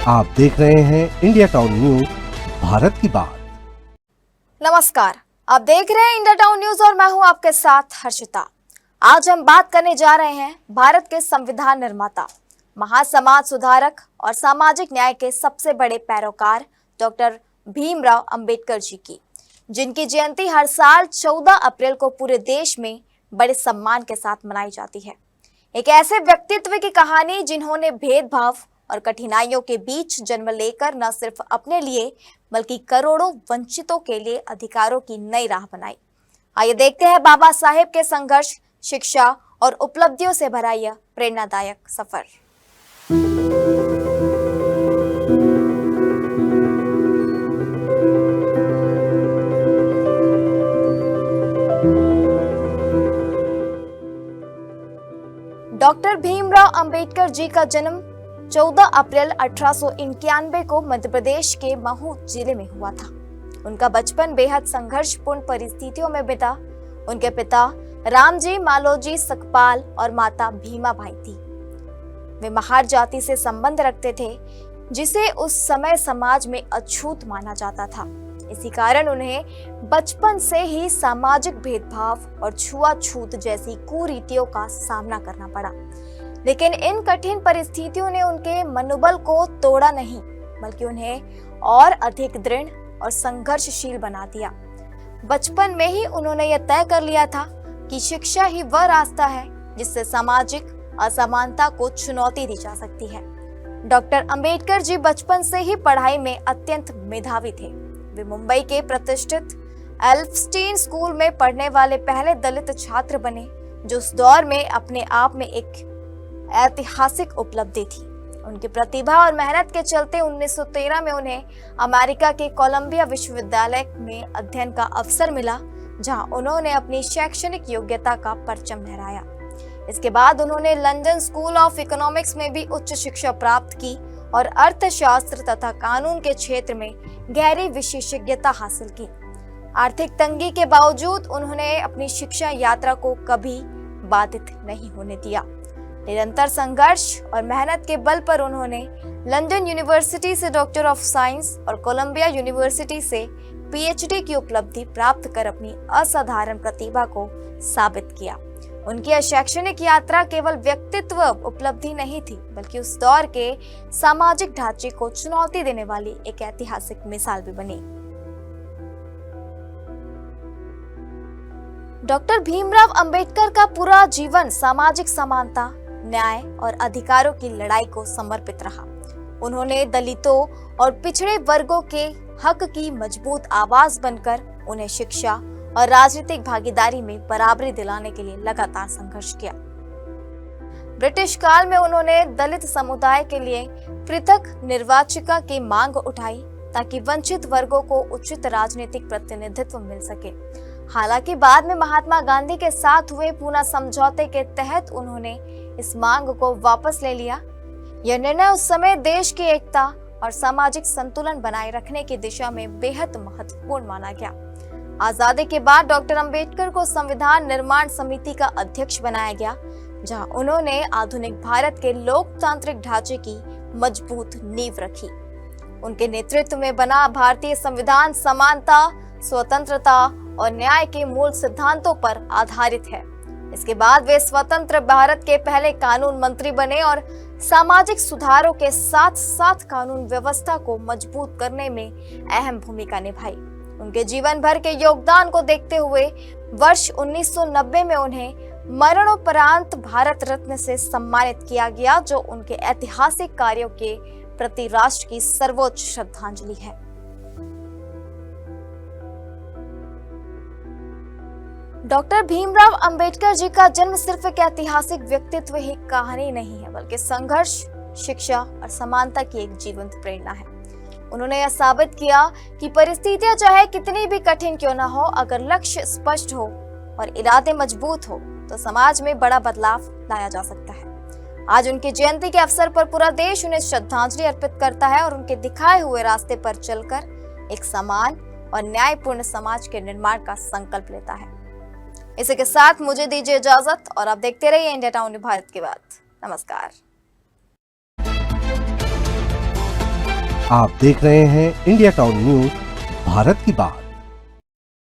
आप देख रहे हैं इंडिया टाउन न्यूज, भारत की बात। नमस्कार, आप देख रहे हैं इंडिया टाउन न्यूज और मैं हूं आपके साथ हर्षिता। आज हम बात करने जा रहे हैं भारत के संविधान निर्माता, महासमाज सुधारक और सामाजिक न्याय के सबसे बड़े पैरोकार डॉक्टर भीमराव अंबेडकर जी की, जिनकी जयंती हर साल 14 अप्रैल को पूरे देश में बड़े सम्मान के साथ मनाई जाती है। एक ऐसे व्यक्तित्व की कहानी जिन्होंने भेदभाव और कठिनाइयों के बीच जन्म लेकर न सिर्फ अपने लिए बल्कि करोड़ों वंचितों के लिए अधिकारों की नई राह बनाई। आइए देखते हैं बाबा साहेब के संघर्ष, शिक्षा और उपलब्धियों से भरा यह प्रेरणादायक सफर। डॉक्टर भीमराव अंबेडकर जी का जन्म 14 अप्रैल 1891 को मध्य प्रदेश के महू जिले में हुआ था। उनका बचपन बेहद संघर्षपूर्ण परिस्थितियों में बीता। उनके पिता रामजी मालोजी सकपाल और माता भीमा बाई थी। वे महार जाति से संबंध रखते थे, जिसे उस समय समाज में अछूत माना जाता था। इसी कारण उन्हें बचपन से ही सामाजिक भेदभाव और छुआछूत जैसी कुरीतियों का सामना करना पड़ा। लेकिन इन कठिन परिस्थितियों ने उनके मनोबल को तोड़ा नहीं, बल्कि उन्हें और अधिक दृढ़ और संघर्षशील बना दिया। बचपन में ही उन्होंने यह तय कर लिया था कि शिक्षा ही वह रास्ता है जिससे सामाजिक असमानता को चुनौती दी जा सकती है। डॉक्टर अंबेडकर जी बचपन से ही पढ़ाई में अत्यंत मेधावी थे। वे मुंबई के प्रतिष्ठित एल्फस्टीन स्कूल में पढ़ने वाले पहले दलित छात्र बने, जो उस दौर में अपने आप में एक ऐतिहासिक उपलब्धि थी। उनकी प्रतिभा और मेहनत के चलते 1913 में उन्हें अमेरिका के कोलंबिया विश्वविद्यालय में अध्ययन का अवसर मिला, जहां उन्होंने अपनी शैक्षणिक योग्यता का परचम लहराया। इसके बाद उन्होंने लंदन स्कूल ऑफ इकोनॉमिक्स में भी उच्च शिक्षा प्राप्त की और अर्थशास्त्र तथा कानून के क्षेत्र में गहरी विशेषज्ञता हासिल की। आर्थिक तंगी के बावजूद उन्होंने अपनी शिक्षा यात्रा को कभी बाधित नहीं होने दिया। निरंतर संघर्ष और मेहनत के बल पर उन्होंने लंदन यूनिवर्सिटी से डॉक्टर ऑफ साइंस और कोलंबिया यूनिवर्सिटी से पीएचडी की उपलब्धि प्राप्त कर अपनी असाधारण प्रतिभा को साबित किया। उनकी शैक्षणिक यात्रा केवल व्यक्तित्व उपलब्धि नहीं थी, बल्कि उस दौर के सामाजिक ढांचे को चुनौती देने वाली एक ऐतिहासिक मिसाल भी बनी। डॉक्टर भीमराव अंबेडकर का पूरा जीवन सामाजिक समानता, न्याय और अधिकारों की लड़ाई को समर्पित रहा। उन्होंने दलितों और पिछड़े वर्गों के हक की मजबूत आवाज बनकर उन्हें शिक्षा और राजनीतिक भागीदारी में बराबरी दिलाने के लिए लगातार संघर्ष किया। ब्रिटिश काल में उन्होंने दलित समुदाय के लिए पृथक निर्वाचिका की मांग उठाई, ताकि वंचित वर्गों को उचित राजनीतिक प्रतिनिधित्व मिल सके। हालांकि बाद में महात्मा गांधी के साथ हुए पूना समझौते के तहत उन्होंने इस मांग को वापस ले लिया। यह निर्णय उस समय देश की एकता और सामाजिक संतुलन बनाए रखने की दिशा में बेहद महत्वपूर्ण माना गया। आजादी के बाद डॉक्टर अंबेडकर को संविधान निर्माण समिति का अध्यक्ष बनाया गया, जहां उन्होंने आधुनिक भारत के लोकतांत्रिक ढांचे की मजबूत नींव रखी। उनके नेतृत्व में बना भारतीय संविधान समानता, स्वतंत्रता और न्याय के मूल सिद्धांतों पर आधारित है। इसके बाद वे स्वतंत्र भारत के पहले कानून मंत्री बने और सामाजिक सुधारों के साथ साथ कानून व्यवस्था को मजबूत करने में अहम भूमिका निभाई। उनके जीवन भर के योगदान को देखते हुए वर्ष 1990 में उन्हें मरणोपरांत भारत रत्न से सम्मानित किया गया, जो उनके ऐतिहासिक कार्यों के प्रति राष्ट्र की सर्वोच्च श्रद्धांजलि है। डॉक्टर भीमराव अंबेडकर जी का जन्म सिर्फ एक ऐतिहासिक व्यक्तित्व ही कहानी नहीं है, बल्कि संघर्ष, शिक्षा और समानता की एक जीवंत प्रेरणा है। उन्होंने यह साबित किया कि परिस्थितियां चाहे कितनी भी कठिन क्यों न हो, अगर लक्ष्य स्पष्ट हो और इरादे मजबूत हो तो समाज में बड़ा बदलाव लाया जा सकता है। आज उनकी जयंती के अवसर पर पूरा देश उन्हें श्रद्धांजलि अर्पित करता है और उनके दिखाए हुए रास्ते पर चलकर एक समान और न्यायपूर्ण समाज के निर्माण का संकल्प लेता है। इसी के साथ मुझे दीजिए इजाजत और आप देखते रहिए इंडिया टाउन भारत की बात। नमस्कार। आप देख रहे हैं इंडिया टाउन न्यूज, भारत की बात।